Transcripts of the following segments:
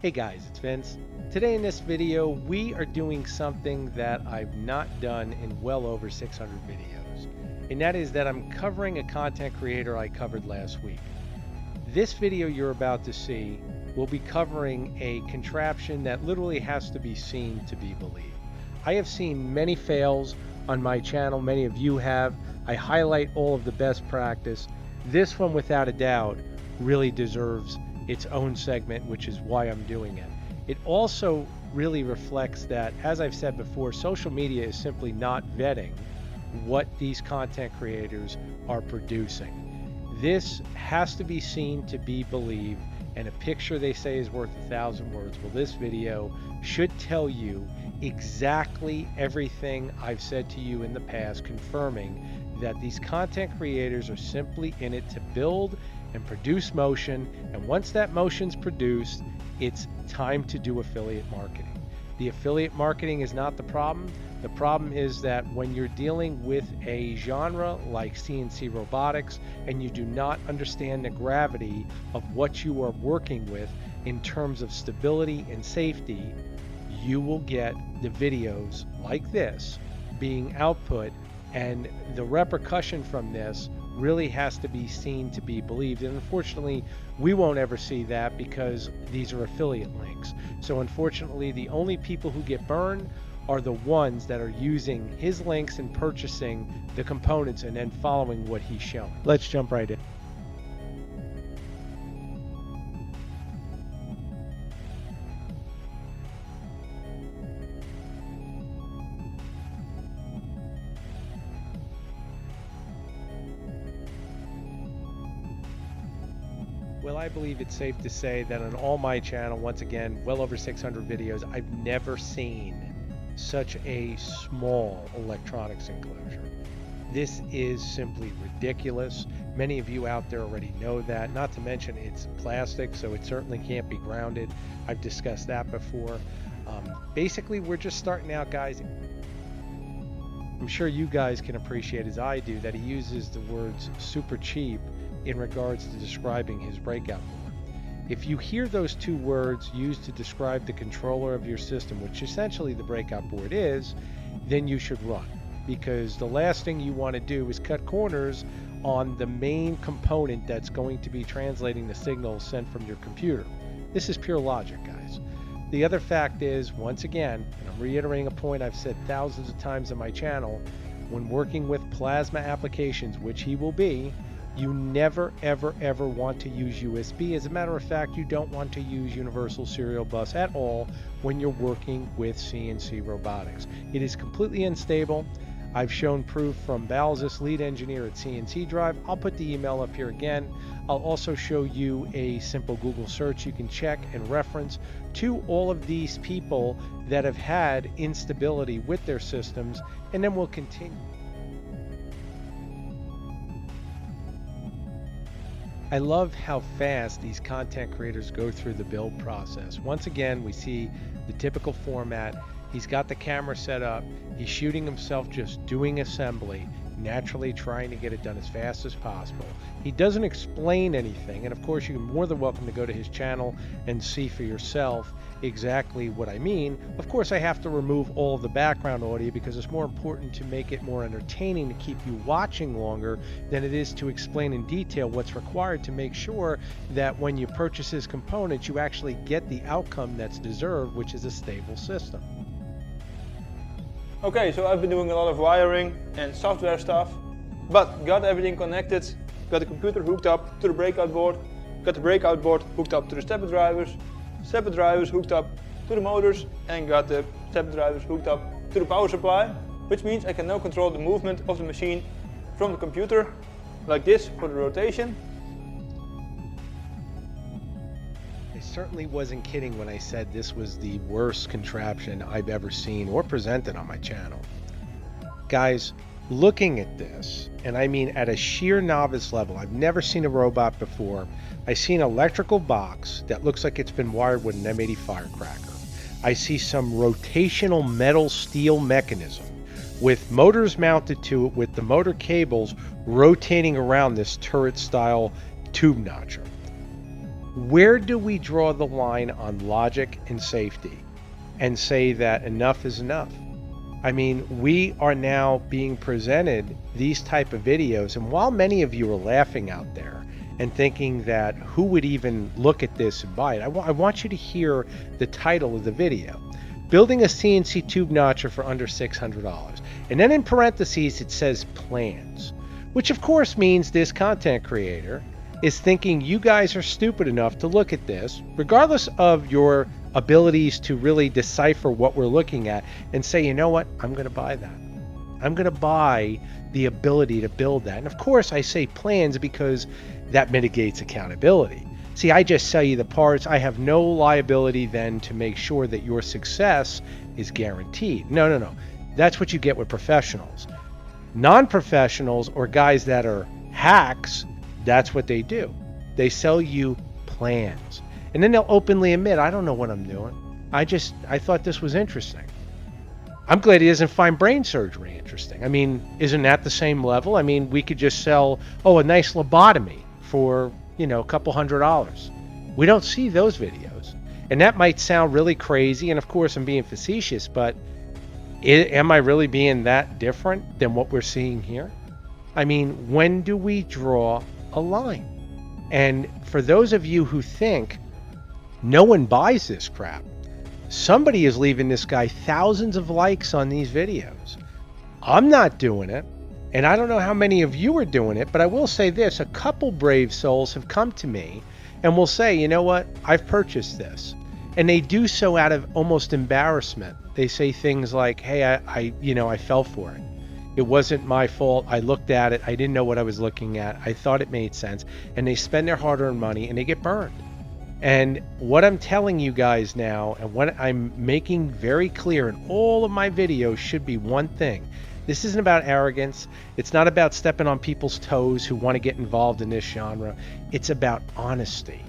Hey guys, it's Vince. Today in this video, we are doing something that I've not done in well over 600 videos. And that is that I'm covering a content creator I covered last week. This video you're about to see will be covering a contraption that literally has to be seen to be believed. I have seen many fails on my channel, many of you have. I highlight all of the best practice. This one, without a doubt, really deserves its own segment, which is why I'm doing it. It also really reflects that, as I've said before, social media is simply not vetting what these content creators are producing. This has to be seen to be believed, and a picture, they say, is worth 1,000 words. Well, this video should tell you exactly everything I've said to you in the past, confirming that these content creators are simply in it to build and produce motion, and once that motion's produced, it's time to do affiliate marketing. The affiliate marketing is not the problem. The problem is that when you're dealing with a genre like CNC robotics and you do not understand the gravity of what you are working with in terms of stability and safety, you will get the videos like this being output, and the repercussion from this really has to be seen to be believed. And unfortunately, we won't ever see that because these are affiliate links. So unfortunately, the only people who get burned are the ones that are using his links and purchasing the components and then following what he's showing. Let's jump right in. Well, I believe it's safe to say that on all my channel, once again, well over 600 videos, I've never seen such a small electronics enclosure. This is simply ridiculous. Many of you out there already know that, not to mention it's plastic, so it certainly can't be grounded. I've discussed that before. Basically, we're just starting out, guys. I'm sure you guys can appreciate, as I do, that he uses the words super cheap in regards to describing his breakout board. If you hear those two words used to describe the controller of your system, which essentially the breakout board is, then you should run, because the last thing you want to do is cut corners on the main component that's going to be translating the signals sent from your computer. This is pure logic, guys. The other fact is, once again, and I'm reiterating a point I've said thousands of times on my channel, when working with plasma applications, which he will be, you never, ever want to use USB. As a matter of fact, you don't want to use universal serial bus at all when you're working with CNC robotics. It is completely unstable. I've shown proof from Balzis, lead engineer at CNC Drive. I'll put the email up here again. I'll also show you a simple Google search you can check and reference to all of these people that have had instability with their systems, and then we'll continue. I love how fast these content creators go through the build process. Once again, we see the typical format. He's got the camera set up. He's shooting himself just doing assembly, naturally trying to get it done as fast as possible. He doesn't explain anything, and of course you're more than welcome to go to his channel and see for yourself exactly what I mean. Of course, I have to remove all of the background audio because it's more important to make it more entertaining to keep you watching longer than it is to explain in detail what's required to make sure that when you purchase his components, you actually get the outcome that's deserved, which is a stable system. Okay, so I've been doing a lot of wiring and software stuff, but got everything connected, got the computer hooked up to the breakout board, got the breakout board hooked up to the stepper drivers hooked up to the motors, and got the stepper drivers hooked up to the power supply, which means I can now control the movement of the machine from the computer, like this for the rotation. I certainly wasn't kidding when I said this was the worst contraption I've ever seen or presented on my channel. Guys, looking at this, and I mean at a sheer novice level, I've never seen a robot before. I see an electrical box that looks like it's been wired with an M80 firecracker. I see some rotational metal steel mechanism with motors mounted to it, with the motor cables rotating around this turret style tube notcher. Where do we draw the line on logic and safety and say that enough is enough? I mean, we are now being presented these type of videos, and while many of you are laughing out there and thinking that who would even look at this and buy it, I want you to hear the title of the video. Building a CNC tube notcher for under $600. And then in parentheses it says plans, which of course means this content creator is thinking you guys are stupid enough to look at this, regardless of your abilities to really decipher what we're looking at, and say, you know what, I'm going to buy that. I'm going to buy the ability to build that. And of course I say plans because that mitigates accountability. See, I just sell you the parts. I have no liability then to make sure that your success is guaranteed. No. That's what you get with professionals. Non-professionals or guys that are hacks, that's what they do. They sell you plans. And then they'll openly admit, I don't know what I'm doing. I thought this was interesting. I'm glad he doesn't find brain surgery interesting. I mean, isn't that the same level? I mean, we could just sell, a nice lobotomy for, a couple $100. We don't see those videos. And that might sound really crazy. And of course, I'm being facetious, but am I really being that different than what we're seeing here? I mean, when do we draw a line? And for those of you who think no one buys this crap, somebody is leaving this guy thousands of likes on these videos. I'm not doing it, and I don't know how many of you are doing it, but I will say this, a couple brave souls have come to me and will say, you know what, I've purchased this. And they do so out of almost embarrassment. They say things like, hey, I fell for it. It wasn't my fault. I looked at it. I didn't know what I was looking at. I thought it made sense. And they spend their hard-earned money and they get burned. And what I'm telling you guys now, and what I'm making very clear in all of my videos, should be one thing. This isn't about arrogance. It's not about stepping on people's toes who want to get involved in this genre. It's about honesty.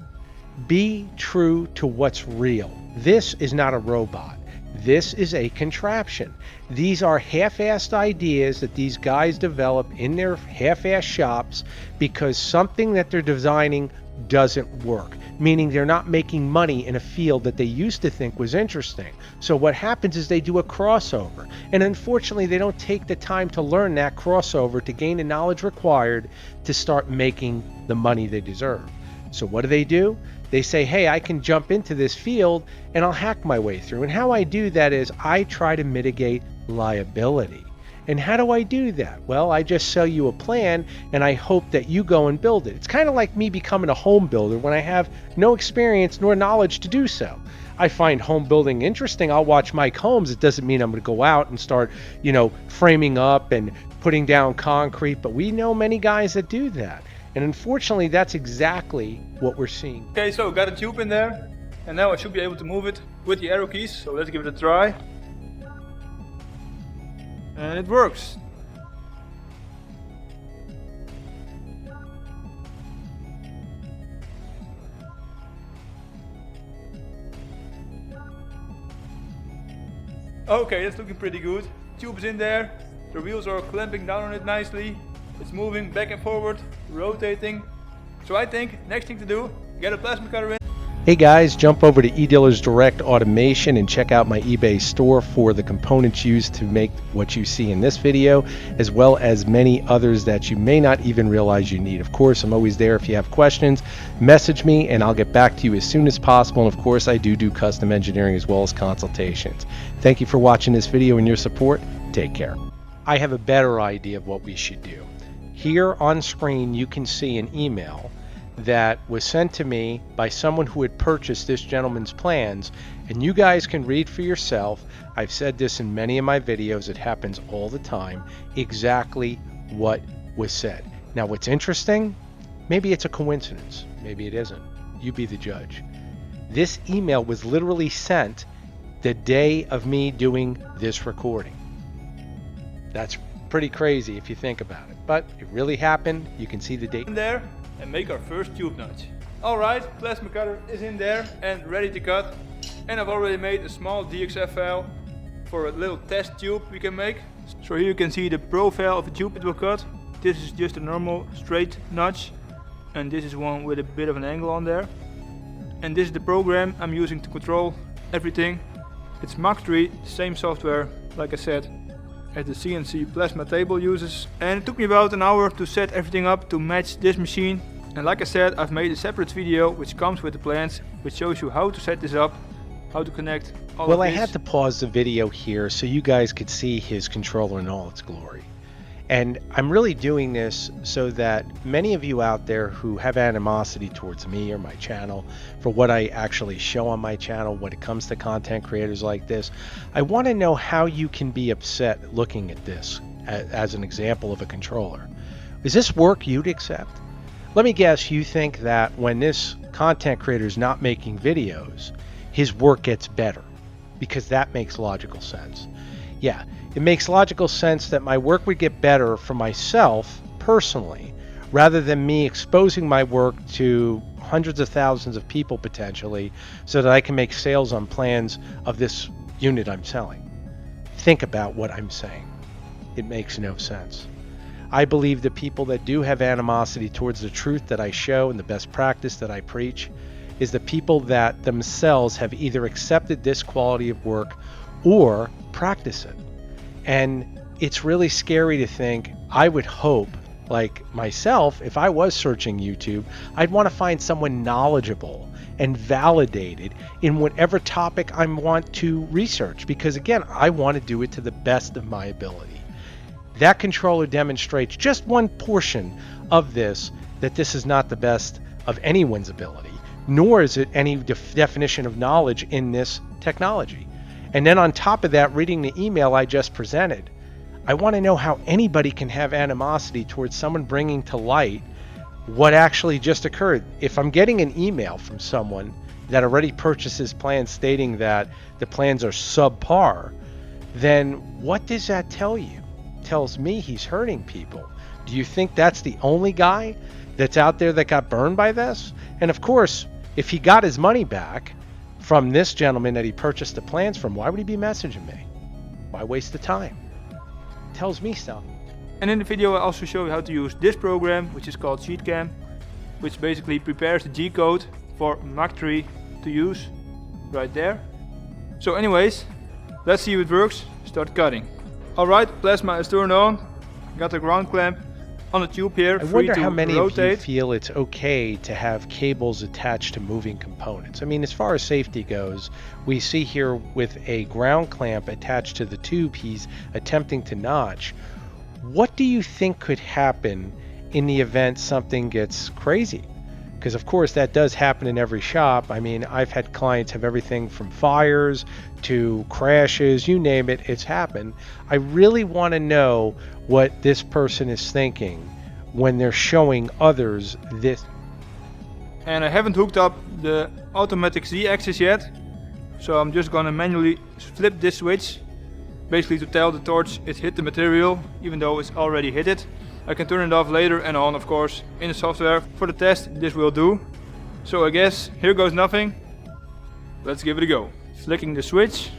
Be true to what's real. This is not a robot. This is a contraption. These are half-assed ideas that these guys develop in their half-assed shops because something that they're designing doesn't work, meaning they're not making money in a field that they used to think was interesting. So what happens is they do a crossover, and unfortunately they don't take the time to learn that crossover to gain the knowledge required to start making the money they deserve. So what do? They say, hey, I can jump into this field and I'll hack my way through. And how I do that is I try to mitigate liability. And how do I do that? Well, I just sell you a plan and I hope that you go and build it. It's kind of like me becoming a home builder when I have no experience nor knowledge to do so. I find home building interesting. I'll watch Mike Holmes. It doesn't mean I'm going to go out and start, framing up and putting down concrete. But we know many guys that do that. And unfortunately, that's exactly what we're seeing. Okay, so got a tube in there. And now I should be able to move it with the arrow keys. So let's give it a try. And it works. Okay, that's looking pretty good. Tube is in there. The wheels are clamping down on it nicely. It's moving back and forward, rotating. So I think next thing to do, get a plasma cutter in. Hey guys, jump over to eDealers Direct Automation and check out my eBay store for the components used to make what you see in this video, as well as many others that you may not even realize you need. Of course, I'm always there if you have questions. Message me and I'll get back to you as soon as possible. And of course, I do custom engineering as well as consultations. Thank you for watching this video and your support. Take care. I have a better idea of what we should do. Here on screen, you can see an email that was sent to me by someone who had purchased this gentleman's plans, and you guys can read for yourself. I've said this in many of my videos. It happens all the time. Exactly what was said. Now, what's interesting, maybe it's a coincidence. Maybe it isn't. You be the judge. This email was literally sent the day of me doing this recording. That's pretty crazy if you think about it, but it really happened. You can see the date in there and make our first tube notch. Alright, plasma cutter is in there and ready to cut. And I've already made a small DXF file for a little test tube we can make. So here you can see the profile of the tube it will cut. This is just a normal straight notch, and this is one with a bit of an angle on there. and this is the program I'm using to control everything. It's Mach 3, same software, like I said, as the CNC plasma table uses. And it took me about an hour to set everything up to match this machine. And like I said, I've made a separate video which comes with the plans, which shows you how to set this up, how to connect all of this. Well, I had to pause the video here so you guys could see his controller in all its glory. And I'm really doing this so that many of you out there who have animosity towards me or my channel for what I actually show on my channel when it comes to content creators like this, I want to know how you can be upset looking at this as an example of a controller. Is this work you'd accept? Let me guess you think that when this content creator is not making videos, his work gets better, because that makes logical sense. Yeah, it makes logical sense that my work would get better for myself personally, rather than me exposing my work to hundreds of thousands of people potentially, so that I can make sales on plans of this unit I'm selling. Think about what I'm saying. It makes no sense. I believe the people that do have animosity towards the truth that I show and the best practice that I preach is the people that themselves have either accepted this quality of work or practice it. And it's really scary to think, I would hope, like myself, if I was searching YouTube, I'd want to find someone knowledgeable and validated in whatever topic I want to research, because again, I want to do it to the best of my ability. That controller demonstrates just one portion of this, that this is not the best of anyone's ability, nor is it any definition of knowledge in this technology. And then on top of that, reading the email I just presented, I want to know how anybody can have animosity towards someone bringing to light what actually just occurred. If I'm getting an email from someone that already purchases plans stating that the plans are subpar, then what does that tell you? It tells me he's hurting people. Do you think that's the only guy that's out there that got burned by this? And of course, if he got his money back from this gentleman that he purchased the plans from, why would he be messaging me? Why waste the time? It tells me something. And in the video I also show you how to use this program, which is called SheetCam, which basically prepares the G-code for Mach 3 to use right there. So anyways, let's see if it works. Start cutting. Alright, plasma is turned on. Got a ground clamp on the tube here, I free wonder to how many rotate. of you feel it's okay to have cables attached to moving components. I mean, as far as safety goes, we see here with a ground clamp attached to the tube he's attempting to notch. What do you think could happen in the event something gets crazy? Because of course that does happen in every shop. I mean, I've had clients have everything from fires to crashes, you name it, it's happened. I really want to know what this person is thinking when they're showing others this. And I haven't hooked up the automatic Z-axis yet, so I'm just gonna manually flip this switch, basically to tell the torch it hit the material, even though it's already hit it. I can turn it off later and on, of course, in the software. For the test, this will do. So I guess here goes nothing. Let's give it a go. Flicking the switch.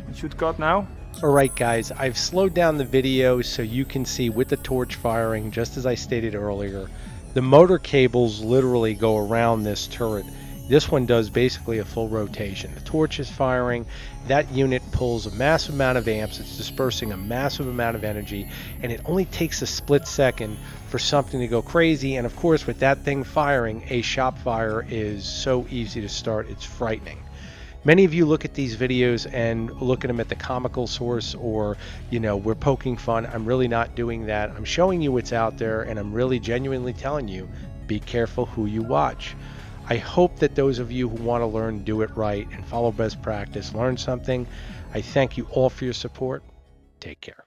It should cut now. Alright guys, I've slowed down the video so you can see with the torch firing, just as I stated earlier, the motor cables literally go around this turret. This one does basically a full rotation. The torch is firing, that unit pulls a massive amount of amps, it's dispersing a massive amount of energy, and it only takes a split second for something to go crazy. And of course, with that thing firing, a shop fire is so easy to start, it's frightening. Many of you look at these videos and look at them at the comical source, or, you know, we're poking fun. I'm really not doing that. I'm showing you what's out there, and I'm really genuinely telling you, be careful who you watch. I hope that those of you who want to learn, do it right, and follow best practice, learn something. I thank you all for your support. Take care.